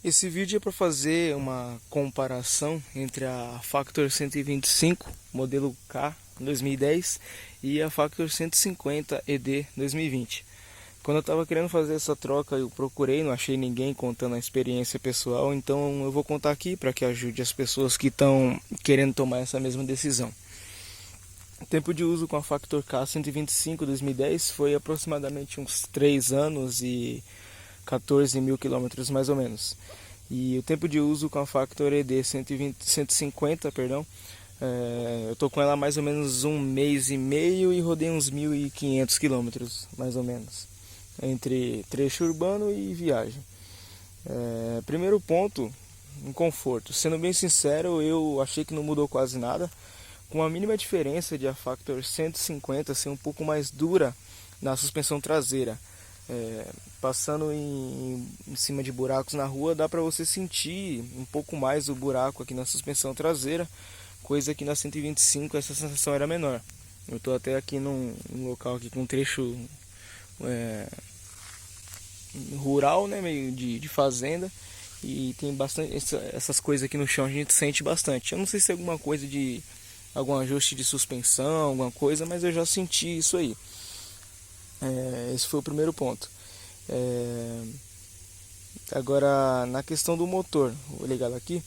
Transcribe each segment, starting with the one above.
Esse vídeo é para fazer uma comparação entre a Factor 125 modelo K 2010 e a Factor 150 ED 2020. Quando eu estava querendo fazer essa troca, eu procurei, não achei ninguém contando a experiência pessoal, então eu vou contar aqui para que ajude as pessoas que estão querendo tomar essa mesma decisão. O tempo de uso com a Factor K 125 2010 foi aproximadamente uns 3 anos e 14 mil quilômetros mais ou menos. E o tempo de uso com a Factor ED 150, perdão, eu tô com ela há mais ou menos um mês e meio e rodei uns 1.500 quilômetros mais ou menos, entre trecho urbano e viagem. Primeiro ponto, um conforto. Sendo bem sincero, eu achei que não mudou quase nada, com a mínima diferença de a Factor 150 ser um pouco mais dura na suspensão traseira. Passando em cima de buracos na rua, dá para você sentir um pouco mais o buraco aqui na suspensão traseira, coisa que na 125 essa sensação era menor. Eu estou até aqui num local aqui com um trecho rural, né, meio de fazenda, e tem bastante essas coisas aqui no chão, a gente sente bastante. Eu não sei se é alguma coisa de algum ajuste de suspensão, alguma coisa, mas eu já senti isso aí. Esse foi o primeiro ponto. Agora, na questão do motor, vou ligar aqui.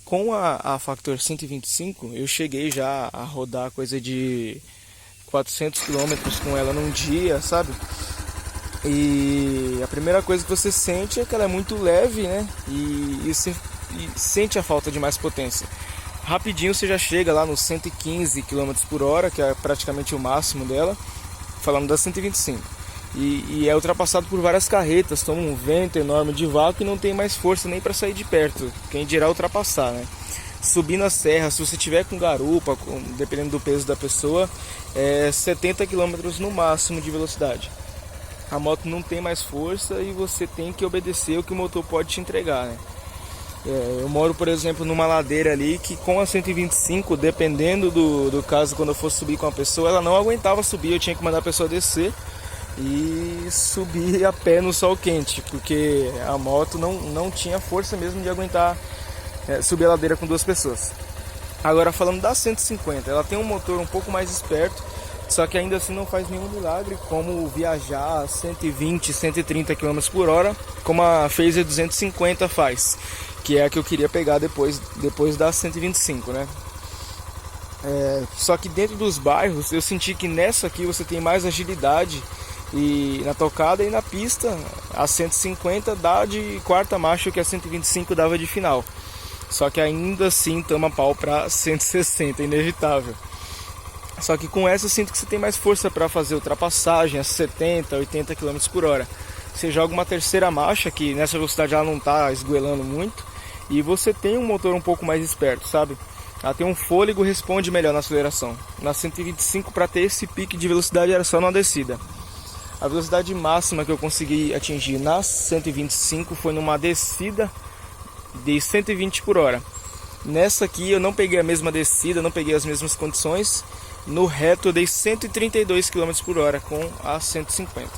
Com a Factor 125, eu cheguei já a rodar coisa de 400 quilômetros com ela num dia, sabe? E a primeira coisa que você sente é que ela é muito leve, né? E sente a falta de mais potência. Rapidinho você já chega lá nos 115 quilômetros por hora, que é praticamente o máximo dela, falando da 125. E é ultrapassado por várias carretas, toma um vento enorme de vácuo e não tem mais força nem para sair de perto, quem dirá ultrapassar, né? Subindo a serra, se você tiver com garupa, dependendo do peso da pessoa, 70 quilômetros no máximo de velocidade. A moto não tem mais força e você tem que obedecer o que o motor pode te entregar, né? Eu moro, por exemplo, numa ladeira ali que com a 125, dependendo do caso, quando eu fosse subir com a pessoa, ela não aguentava subir, eu tinha que mandar a pessoa descer e subir a pé no sol quente, porque a moto não tinha força mesmo de aguentar subir a ladeira com duas pessoas. Agora, falando da 150, ela tem um motor um pouco mais esperto, só que ainda assim não faz nenhum milagre como viajar a 120, 130 km por hora, como a Phaser 250 faz, que é a que eu queria pegar depois da 125, né? Só que dentro dos bairros eu senti que nessa aqui você tem mais agilidade e na tocada e na pista a 150 dá de quarta marcha o que a 125 dava de final. Só que ainda assim toma pau para 160, inevitável. Só que com essa eu sinto que você tem mais força para fazer ultrapassagem a 70, 80 km por hora. Você joga uma terceira marcha, que nessa velocidade ela não está esgoelando muito, e você tem um motor um pouco mais esperto, sabe? Ela tem um fôlego e responde melhor na aceleração. Na 125, para ter esse pique de velocidade, era só na descida. A velocidade máxima que eu consegui atingir na 125 foi numa descida de 120 por hora. Nessa aqui eu não peguei a mesma descida, não peguei as mesmas condições. No reto eu dei 132 km por hora com a 150.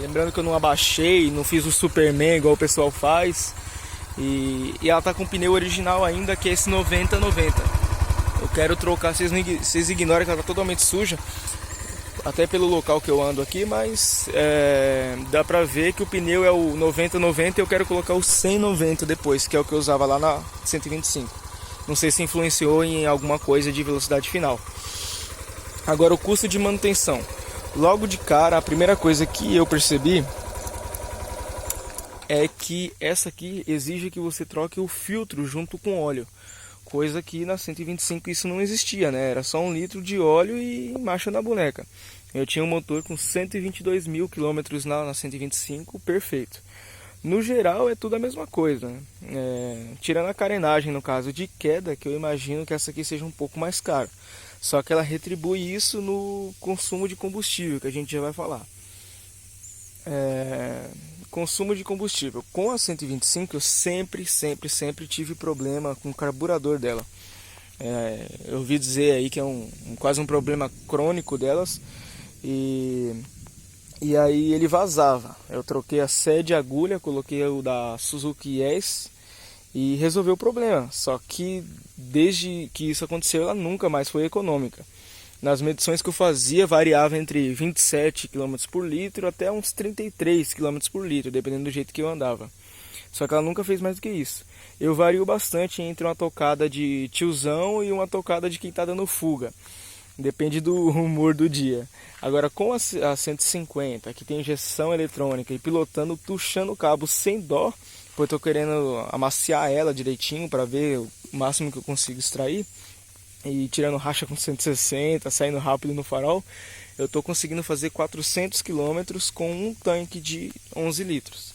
Lembrando que eu não abaixei, não fiz o Superman igual o pessoal faz. E ela tá com o pneu original ainda, que é esse 90-90. Eu quero trocar, vocês ignoram que ela tá totalmente suja, até pelo local que eu ando aqui, mas dá pra ver que o pneu é o 90-90 e eu quero colocar o 100-90 depois, que é o que eu usava lá na 125. Não sei se influenciou em alguma coisa de velocidade final. Agora, o custo de manutenção. Logo de cara, a primeira coisa que eu percebi é que essa aqui exige que você troque o filtro junto com óleo, coisa que na 125 isso não existia, né? Era só 1 litro de óleo e marcha na boneca. Eu tinha um motor com 122 mil quilômetros na 125, perfeito. No geral é tudo a mesma coisa, né? Tirando a carenagem no caso de queda, que eu imagino que essa aqui seja um pouco mais cara. Só que ela retribui isso no consumo de combustível, que a gente já vai falar. Consumo de combustível. Com a 125 eu sempre tive problema com o carburador dela. Eu ouvi dizer aí que é quase um problema crônico delas. E e aí ele vazava. Eu troquei a sede agulha, coloquei o da Suzuki S e resolveu o problema. Só que desde que isso aconteceu, ela nunca mais foi econômica. Nas medições que eu fazia, variava entre 27 km por litro até uns 33 km por litro, dependendo do jeito que eu andava. Só que ela nunca fez mais do que isso. Eu vario bastante entre uma tocada de tiozão e uma tocada de quem está dando fuga. Depende do humor do dia. Agora, com a 150, que tem injeção eletrônica e pilotando, puxando o cabo sem dó, pois eu estou querendo amaciar ela direitinho para ver o máximo que eu consigo extrair, e tirando racha com 160, saindo rápido no farol, eu estou conseguindo fazer 400 km com um tanque de 11 litros.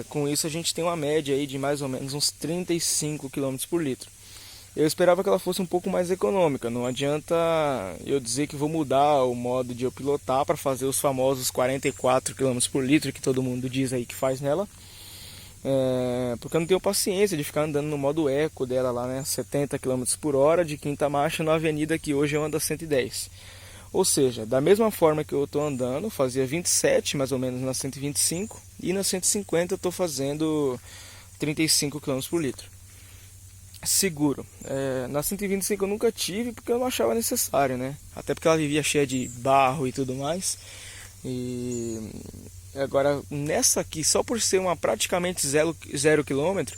Com isso a gente tem uma média aí de mais ou menos uns 35 km por litro. Eu esperava que ela fosse um pouco mais econômica, não adianta eu dizer que vou mudar o modo de eu pilotar para fazer os famosos 44 km por litro que todo mundo diz aí que faz nela. Porque eu não tenho paciência de ficar andando no modo eco dela lá, né? 70 km por hora de quinta marcha na avenida que hoje eu ando a 110. Ou seja, da mesma forma que eu estou andando, fazia 27 mais ou menos na 125 e na 150 eu estou fazendo 35 km por litro. Seguro. Na 125 eu nunca tive porque eu não achava necessário, né? Até porque ela vivia cheia de barro e tudo mais. E agora nessa aqui, só por ser uma praticamente 0 km,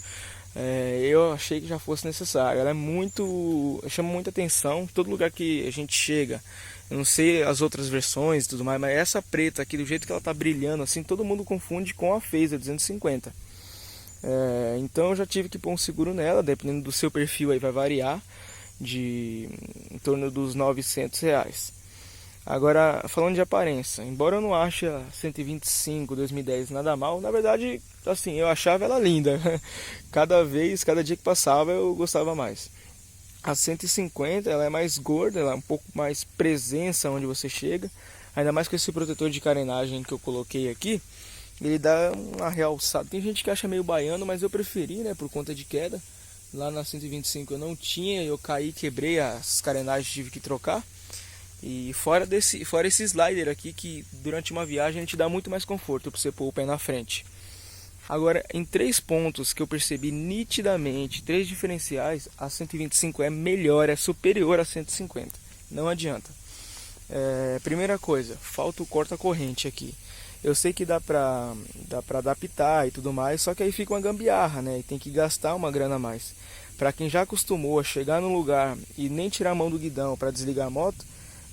eu achei que já fosse necessário. Ela chama muita atenção. Todo lugar que a gente chega, eu não sei as outras versões e tudo mais, mas essa preta aqui, do jeito que ela tá brilhando assim, todo mundo confunde com a Phaser 250. Então eu já tive que pôr um seguro nela, dependendo do seu perfil aí vai variar em torno dos R$ 900. Agora, falando de aparência, embora eu não ache a 125 2010 nada mal, na verdade, assim, eu achava ela linda. Cada dia que passava eu gostava mais. A 150 ela é mais gorda, ela é um pouco mais presença onde você chega, ainda mais com esse protetor de carenagem que eu coloquei aqui. Ele dá uma realçada. Tem gente que acha meio baiano, mas eu preferi, né, por conta de queda. Lá na 125 eu não tinha, eu caí, quebrei as carenagens, tive que trocar. E fora esse slider aqui, que durante uma viagem a gente dá muito mais conforto para você pôr o pé na frente. Agora, em 3 pontos que eu percebi nitidamente, 3 diferenciais, a 125 é melhor, é superior a 150. Não adianta. Primeira coisa, falta o corta-corrente aqui. Eu sei que dá pra adaptar e tudo mais, só que aí fica uma gambiarra, né? E tem que gastar uma grana a mais. Pra quem já acostumou a chegar num lugar e nem tirar a mão do guidão para desligar a moto,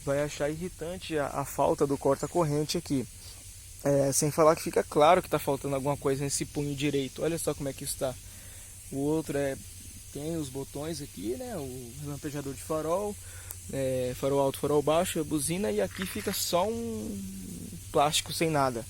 vai achar irritante a falta do corta-corrente aqui. Sem falar que fica claro que está faltando alguma coisa nesse punho direito. Olha só como é que está. O outro tem os botões aqui, né? O lampejador de farol, farol alto, farol baixo, a buzina, e aqui fica só um plástico sem nada.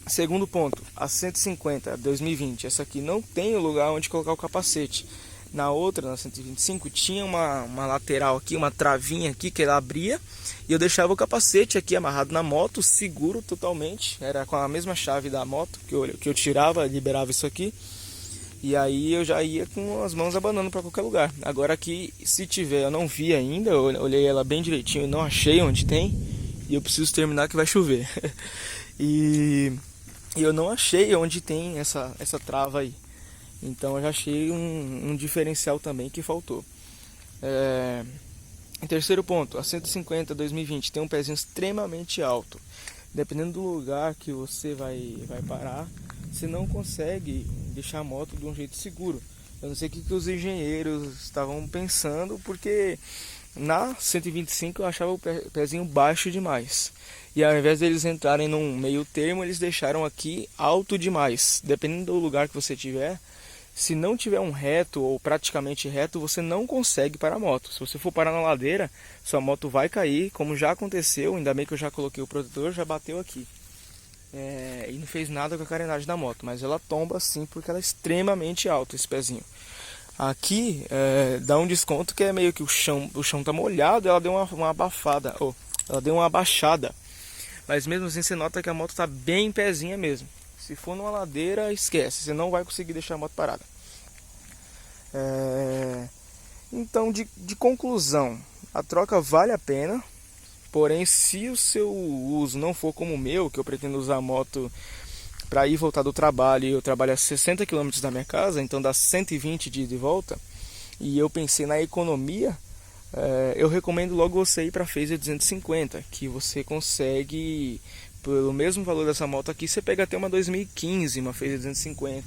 Segundo ponto, a 150 2020, essa aqui não tem o lugar onde colocar o capacete. Na outra, na 125, tinha uma lateral aqui, uma travinha aqui que ela abria, e eu deixava o capacete aqui amarrado na moto, seguro totalmente. Era com a mesma chave da moto que eu tirava, liberava isso aqui, e aí eu já ia com as mãos abanando para qualquer lugar. Agora aqui, se tiver, eu não vi ainda, eu olhei ela bem direitinho, não achei onde tem, e eu preciso terminar que vai chover. E eu não achei onde tem essa trava aí. Então eu já achei um diferencial também que faltou. Em terceiro ponto, a 150 2020 tem um pezinho extremamente alto. Dependendo do lugar que você vai parar, você não consegue deixar a moto de um jeito seguro. Eu não sei o que os engenheiros estavam pensando, porque na 125 eu achava o pezinho baixo demais. E ao invés deles entrarem num meio termo, eles deixaram aqui alto demais. Dependendo do lugar que você tiver, se não tiver um reto ou praticamente reto, você não consegue parar a moto. Se você for parar na ladeira, sua moto vai cair, como já aconteceu. Ainda bem que eu já coloquei o protetor, já bateu aqui. E não fez nada com a carenagem da moto, mas ela tomba sim, porque ela é extremamente alta, esse pezinho. Aqui dá um desconto que é meio que o chão tá molhado, ela deu uma abafada, ela deu uma abaixada. Mas mesmo assim você nota que a moto tá bem pezinha mesmo. Se for numa ladeira, esquece, você não vai conseguir deixar a moto parada. Então, de conclusão, a troca vale a pena. Porém, se o seu uso não for como o meu, que eu pretendo usar a moto para ir e voltar do trabalho, e eu trabalho a 60 quilômetros da minha casa, então dá 120 de ida e volta, e eu pensei na economia, eu recomendo logo você ir para a Phaser 250, que você consegue, pelo mesmo valor dessa moto aqui, você pega até uma 2015, uma Phaser 250,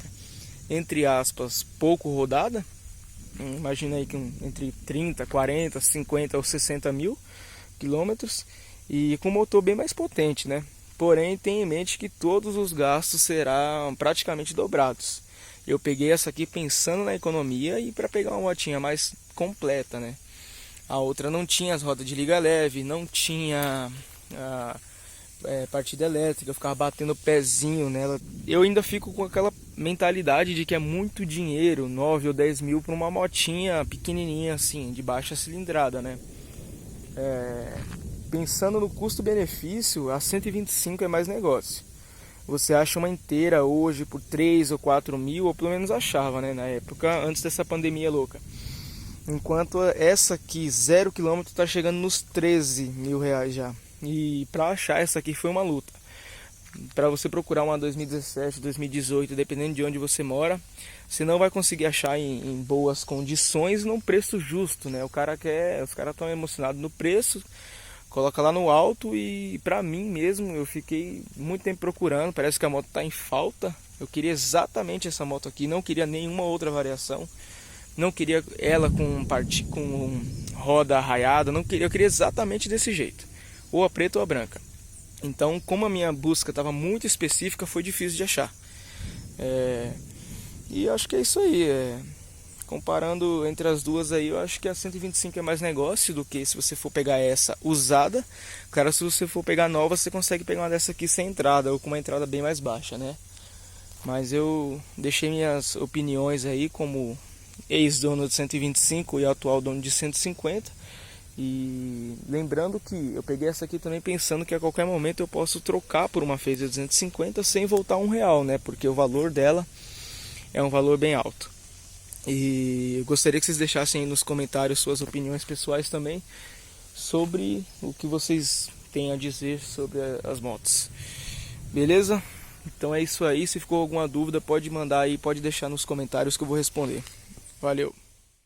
entre aspas, pouco rodada. Imagina aí que entre 30, 40, 50 ou 60 mil quilômetros, e com motor bem mais potente, né? Porém, tenha em mente que todos os gastos serão praticamente dobrados. Eu peguei essa aqui pensando na economia e para pegar uma motinha mais completa, né? A outra não tinha as rodas de liga leve, não tinha a partida elétrica, eu ficava batendo o pezinho nela. Eu ainda fico com aquela mentalidade de que é muito dinheiro, 9 ou 10 mil para uma motinha pequenininha assim, de baixa cilindrada, né? Pensando no custo-benefício, a 125 é mais negócio. Você acha uma inteira hoje por 3 ou 4 mil, ou pelo menos achava, né, na época, antes dessa pandemia louca. Enquanto essa aqui, 0 km, está chegando nos 13 mil reais já. E para achar essa aqui foi uma luta. Para você procurar uma 2017, 2018, dependendo de onde você mora, você não vai conseguir achar em boas condições, num preço justo, né? Os caras estão emocionados no preço, coloca lá no alto, e para mim mesmo, eu fiquei muito tempo procurando, parece que a moto está em falta. Eu queria exatamente essa moto aqui, não queria nenhuma outra variação, não queria ela com roda arraiada, não queria, eu queria exatamente desse jeito, ou a preta ou a branca. Então, como a minha busca estava muito específica, foi difícil de achar. E acho que é isso aí. Comparando entre as duas aí, eu acho que a 125 é mais negócio do que se você for pegar essa usada. Claro, se você for pegar nova, você consegue pegar uma dessa aqui sem entrada, ou com uma entrada bem mais baixa, né? Mas eu deixei minhas opiniões aí como ex-dono de 125 e atual dono de 150. E lembrando que eu peguei essa aqui também pensando que a qualquer momento eu posso trocar por uma Phaser 250 sem voltar R$1, né? Porque o valor dela é um valor bem alto. E eu gostaria que vocês deixassem aí nos comentários suas opiniões pessoais também sobre o que vocês têm a dizer sobre as motos. Beleza? Então é isso aí. Se ficou alguma dúvida, pode mandar aí, pode deixar nos comentários que eu vou responder. Valeu!